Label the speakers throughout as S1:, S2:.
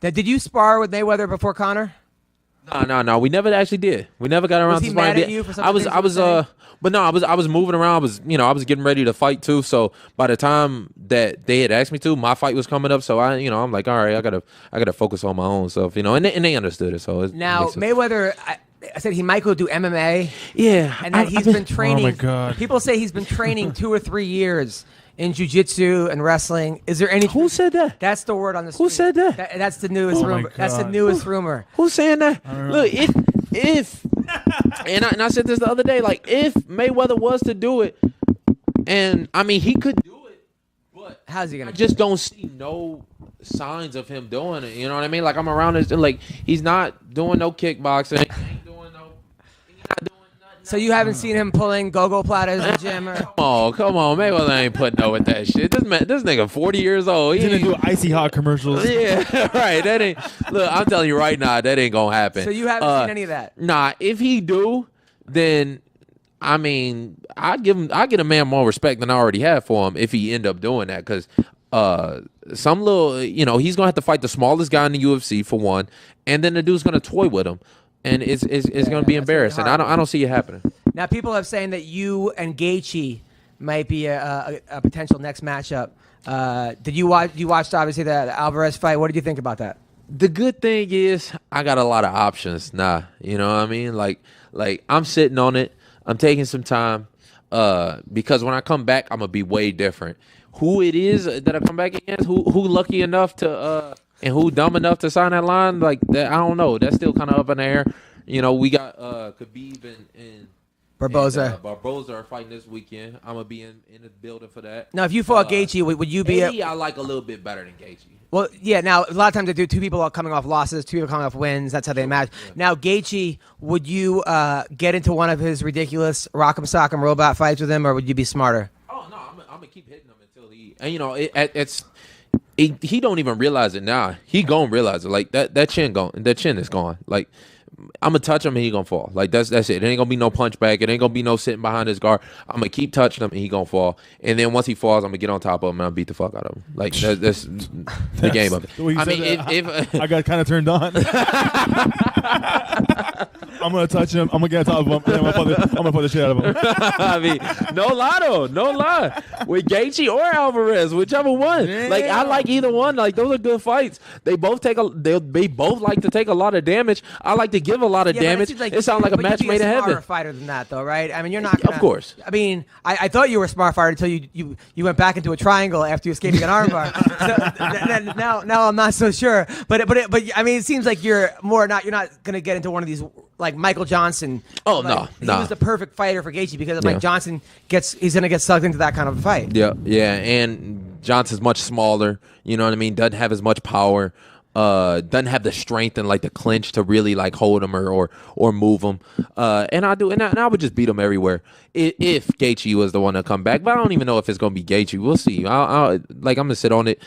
S1: Now, did you spar with Mayweather before Conor?
S2: No. We never actually did. We never got around
S1: Was
S2: to
S1: he
S2: sparring.
S1: mad at you for some of the things
S2: I was
S1: he was saying?
S2: but no, I was moving around. I was getting ready to fight too. So by the time that they had asked me to, my fight was coming up. So I'm like, all right, I gotta focus on my own stuff, and they understood it. So
S1: Now Mayweather, I said he might go do MMA.
S2: Yeah,
S1: And that he's been training.
S3: Oh, my God.
S1: People say he's been training 2 or 3 years in jiu-jitsu and wrestling. Is there any?
S2: Who said that?
S1: That's the word on the street.
S2: Who said that?
S1: That's the newest
S3: Oh, my
S1: rumor. That's the
S3: God.
S1: newest rumor.
S2: Who's saying that? Look, if and I said this the other day, like if Mayweather was to do it, and I mean he could do it, but
S1: How's he gonna?
S2: I just don't see no signs of him doing it. You know what I mean? Like I'm around this, like he's not doing no kickboxing. He ain't doing no. He's not doing nothing.
S1: So you haven't seen him pulling go-go platters in the gym? Or?
S2: Come on, Mayweather ain't putting up with that shit. This nigga 40 years old.
S3: He's gonna do icy hot commercials.
S2: Yeah, right. That ain't. Look, I'm telling you right now, that ain't gonna happen.
S1: So you haven't seen any of that?
S2: Nah, if he do, then I mean, I get a man more respect than I already have for him if he end up doing that, because some little, he's gonna have to fight the smallest guy in the UFC for one, and then the dude's gonna toy with him, and it's gonna be embarrassing.
S1: hard.
S2: I don't see it happening.
S1: Now people have saying that you and Gaethje might be a potential next matchup. Did you watch? You watched obviously the Alvarez fight. What did you think about that?
S2: The good thing is I got a lot of options now. You know what I mean? Like I'm sitting on it. I'm taking some time because when I come back, I'm gonna be way different. Who it is that I come back against? Who lucky enough to and who dumb enough to sign that line? Like that, I don't know. That's still kind of up in the air. We got Khabib and
S1: Barboza.
S2: Barboza are fighting this weekend. I'm gonna be in the building for that.
S1: Now, if you fought Gaethje, would you be?
S2: Eddie, I like a little bit better than Gaethje.
S1: Well, yeah. Now, a lot of times they do 2 people are coming off losses, 2 people coming off wins. That's how they match. Now, Gaethje, would you get into one of his ridiculous rock'em sock'em robot fights with him, or would you be smarter?
S2: Oh no, I'm gonna keep hitting him until he. And he don't even realize it now. He gonna realize it. Like that chin is gone. Like I'm gonna touch him and he gonna fall. Like that's it. It ain't gonna be no punch back. It ain't gonna be no sitting behind his guard. I'm gonna keep touching him and he gonna fall. And then once he falls, I'm gonna get on top of him and I'll beat the fuck out of him. Like that's the game of it.
S3: I mean, if I got kind of turned on. I'm gonna touch him. I'm gonna get on top of him. And I'm gonna put the shit out of him.
S2: I mean, no lie. With Gaethje or Alvarez, whichever one.
S3: Damn.
S2: Like I like either one. Like those are good fights. They both like to take a lot of damage. I like to give a lot of damage. It sounds like a match made in heaven.
S1: You're a fighter than that, though, right? I mean, you're not. Gonna,
S2: Of course.
S1: I mean, I thought you were a smart fighter until you went back into a triangle after you escaping an armbar. So, now I'm not so sure. But I mean, it seems like you're not gonna get into one of these like Michael Johnson.
S2: Oh,
S1: like,
S2: no.
S1: He was the perfect fighter for Gaethje because if Mike Johnson he's gonna get sucked into that kind of a fight.
S2: Yeah, and Johnson's much smaller. You know what I mean? Doesn't have as much power. Doesn't have the strength and like the clinch to really like hold him or move him. And I would just beat him everywhere if Gaethje was the one to come back. But I don't even know if it's gonna be Gaethje. We'll see. I'm gonna sit on it.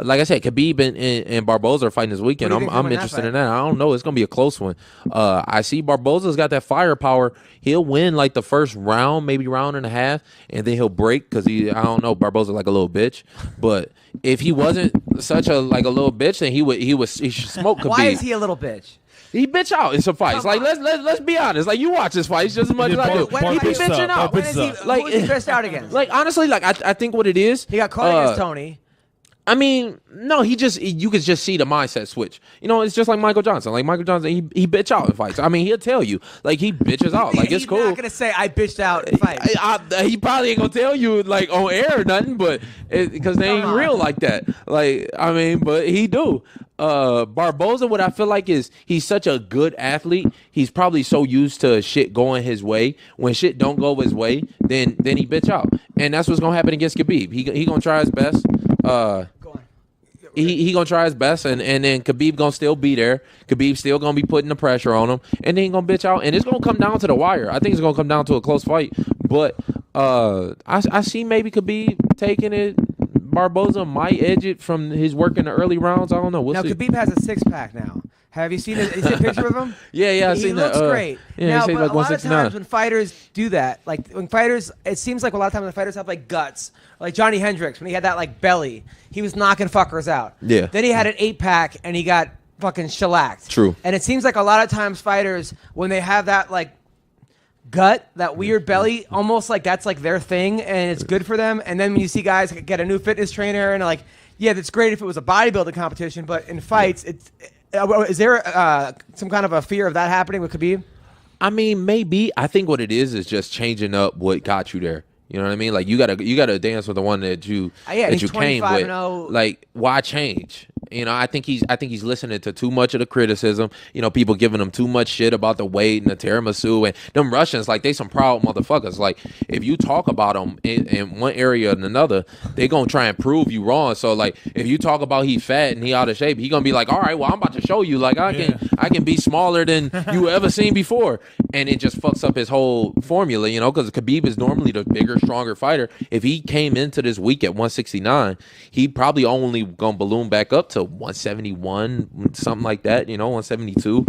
S2: Like I said, Khabib and Barboza are fighting this weekend. I'm interested in that. I don't know. It's gonna be a close one. I see Barboza's got that firepower. He'll win like the first round, maybe round and a half, and then he'll break because I don't know. Barboza's like a little bitch, but if he wasn't such a little bitch, then he should smoke Khabib.
S1: Why is he a little bitch?
S2: He bitch out in some fights. Like let's be honest. Like you watch his fights just as much as I do.
S1: When
S2: He be
S1: is he
S2: bitching out.
S1: When is he?
S2: Like,
S1: Who is he dressed out against?
S2: Like honestly, like I think what it is.
S1: He got caught against Tony.
S2: I mean, no, you could just see the mindset switch. It's just like Michael Johnson. Like Michael Johnson, he bitch out in fights. I mean, he'll tell you. Like he bitches out. Like it's cool.
S1: He's not gonna say I bitched out in fights.
S2: He probably ain't gonna tell you like on air or nothing, but because they ain't real like that. Like I mean, but he do. Barboza, what I feel like is he's such a good athlete. He's probably so used to shit going his way. When shit don't go his way, then he bitch out, and that's what's gonna happen against Khabib. He gonna try his best. He gonna try his best, and then Khabib gonna still be there. Khabib still gonna be putting the pressure on him, and then he gonna bitch out, and it's gonna come down to the wire. I think it's gonna come down to a close fight, but I see maybe Khabib taking it. Barboza might edge it from his work in the early rounds. I don't know. We'll see.
S1: Khabib has a 6-pack now. Have you seen it? Is it a picture of him?
S2: Yeah, I've
S1: He
S2: seen that.
S1: looks great.
S2: Yeah,
S1: now,
S2: he
S1: but
S2: like
S1: a lot of
S2: 169.
S1: times when fighters do that, like when fighters, it seems like a lot of times when fighters have like guts, like Johnny Hendricks when he had that like belly, he was knocking fuckers out.
S2: Yeah.
S1: Then he had an 8-pack and he got fucking shellacked.
S2: True.
S1: And it seems like a lot of times fighters, when they have that like gut, that weird belly, almost like that's like their thing and it's good for them. And then when you see guys get a new fitness trainer and like, yeah, that's great if it was a bodybuilding competition, but in fights, it's. Is there some kind of a fear of that happening with Khabib?
S2: I mean, maybe. I think what it is just changing up what got you there. You know what I mean? Like you gotta dance with the one that you that you came with.
S1: 25-0.
S2: Like why change? You know, I think he's listening to too much of the criticism. You know, people giving him too much shit about the weight and the tiramisu and them Russians. Like they some proud motherfuckers. Like if you talk about them in one area or another, they gonna try and prove you wrong. So like if you talk about he fat and he out of shape, he gonna be like, all right, well I'm about to show you. Like I can be smaller than you ever seen before, and it just fucks up his whole formula. You know, because Khabib is normally the bigger, stronger fighter. If he came into this week at 169, he probably only gonna balloon back up to 171, something like that, you know, 172.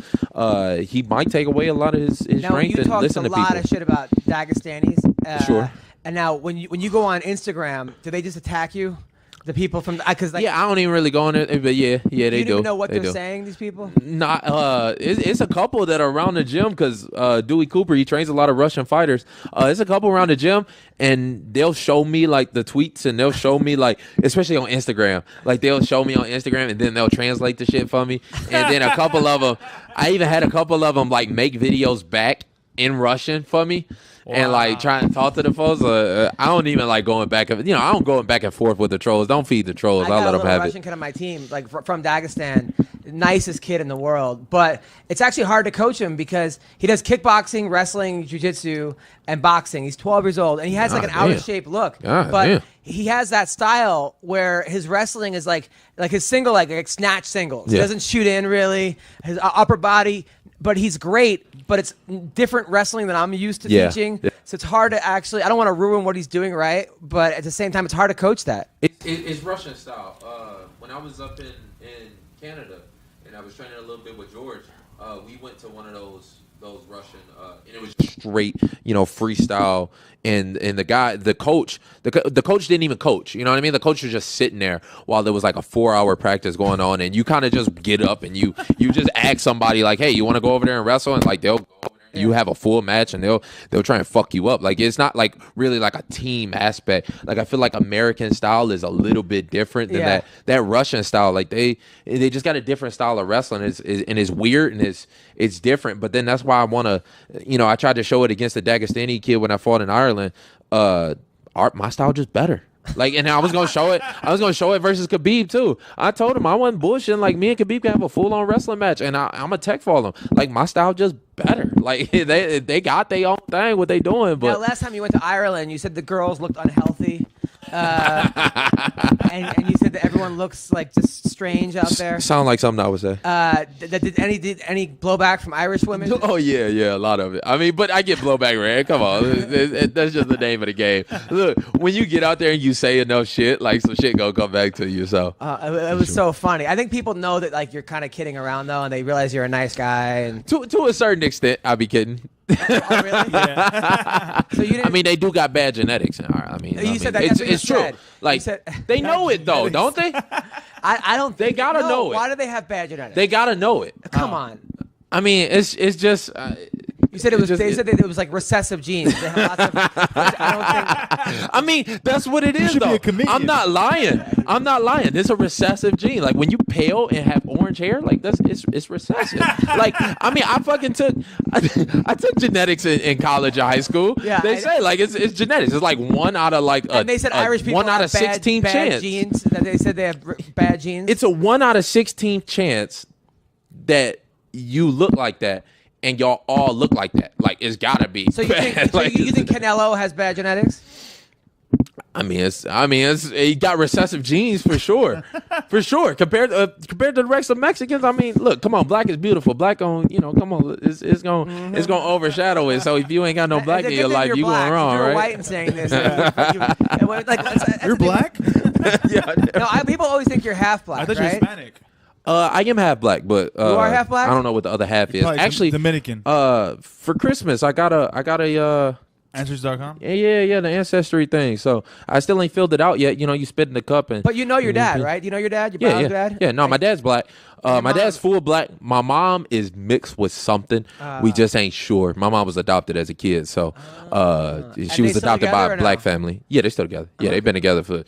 S2: He might take away a lot of his
S1: now,
S2: strength and listen to people.
S1: You talked a lot of shit about Dagestanis.
S2: Sure.
S1: And now, when you go on Instagram, do they just attack you? The people from because like,
S2: I don't even really go on it, but yeah, they do.
S1: You don't even know what they're saying. These people.
S2: Not it's a couple that are around the gym because Dewey Cooper, he trains a lot of Russian fighters. It's a couple around the gym, and they'll show me like the tweets, and they'll show me like, especially on Instagram, like they'll show me on Instagram, and then they'll translate the shit for me. And then a couple of them, I even had a couple of them like make videos back in Russian for me. Wow. And like trying to talk to the folks. I don't even like going back. I don't go back and forth with the trolls. Don't feed the trolls. I'll let them have
S1: Russian kid on my team, like from Dagestan, nicest kid in the world. But it's actually hard to coach him because he does kickboxing, wrestling, jiu-jitsu, and boxing. He's 12 years old, and he has like an out of shape look. But he has that style where his wrestling is like his single, like snatch singles. He doesn't shoot in really. His upper body. But he's great, but it's different wrestling than I'm used to teaching. Yeah. So it's hard to actually, I don't want to ruin what he's doing right, but at the same time, it's hard to coach that.
S2: It's Russian style. When I was up in Canada and I was training a little bit with George, we went to one of those Russian, and it was straight, freestyle. And the coach didn't even coach. You know what I mean? The coach was just sitting there while there was like a 4-hour practice going on, and you kind of just get up and you just ask somebody like, hey, you want to go over there and wrestle? And like they'll go over there and you have a full match, and they'll try and fuck you up. Like it's not like really like a team aspect. Like I feel like American style is a little bit different than that Russian style. Like they just got a different style of wrestling. It's weird and it's different. But then that's why I want to, I tried to show it against the Dagestani kid when I fought in Ireland. My style just better. Like, and I was gonna show it. I was gonna show it versus Khabib too. I told him I wasn't bullshitting. Like me and Khabib can have a full on wrestling match, and I'm a tech for them. Like my style just better. Like they got their own thing, what they doing. But
S1: now, last time you went to Ireland, you said the girls looked unhealthy. And you said that everyone looks like just strange out there.
S2: Sound like something I would say.
S1: Did any blowback from Irish women?
S2: Oh yeah, a lot of it. I mean, but I get blowback, man. Come on, that's just the name of the game. Look, when you get out there and you say enough shit, like some shit gonna come back to you. So
S1: it was so funny. I think people know that like you're kind of kidding around though, and they realize you're a nice guy. And
S2: to a certain extent, I'll be kidding.
S1: Oh, really? Yeah. So you didn't,
S2: I mean, they do got bad genetics.
S1: You said that.
S2: It's true. Like they know it though, don't they?
S1: I don't.
S2: They gotta know it.
S1: Why do they have bad genetics?
S2: They gotta know it.
S1: Come on.
S2: I mean, it's just.
S1: You said it was. They said that it was like recessive genes. They have lots of, I don't think.
S2: I mean, that's what it is, though. I'm not lying. It's a recessive gene. Like when you pale and have orange hair, like it's recessive. Like I mean, I took genetics in college or high school.
S1: Yeah,
S2: they say like it's genetics. It's like 1 out of like
S1: and they said Irish people
S2: 1 out of 16
S1: bad
S2: chance.
S1: Genes. That they said they have bad genes.
S2: It's a 1 out of 16 chance that you look like that. And y'all all look like that. Like it's gotta be.
S1: So you think Canelo has bad genetics?
S2: I mean, he got recessive genes for sure, for sure. Compared to the rest of Mexicans, I mean, look, come on, black is beautiful. Black on, come on, it's gonna overshadow it. So if you ain't got no black in your life, you going wrong,
S1: if you're
S2: right?
S1: white and saying this,
S3: You're black?
S2: Yeah.
S1: No, people always think you're half black.
S3: I thought you were
S1: right?
S3: Hispanic.
S2: I am half black, but
S1: You are half black?
S2: I don't know what the other half is.
S3: Probably
S2: Actually,
S3: Dominican.
S2: For Christmas, I got a
S3: Answers.com.
S2: yeah, the ancestry thing. So I still ain't filled it out yet. You know, you spit in the cup and.
S1: But you know your dad, right? You know your dad, your
S2: Yeah,
S1: biological
S2: yeah,
S1: dad.
S2: yeah. No, my dad's black. My
S1: mom-
S2: dad's full black. My mom is mixed with something. We just ain't sure. My mom was adopted as a kid, so she
S1: they
S2: was
S1: still
S2: adopted by
S1: together
S2: a
S1: or
S2: black
S1: no?
S2: family. Yeah, they still together. Yeah, they've been together for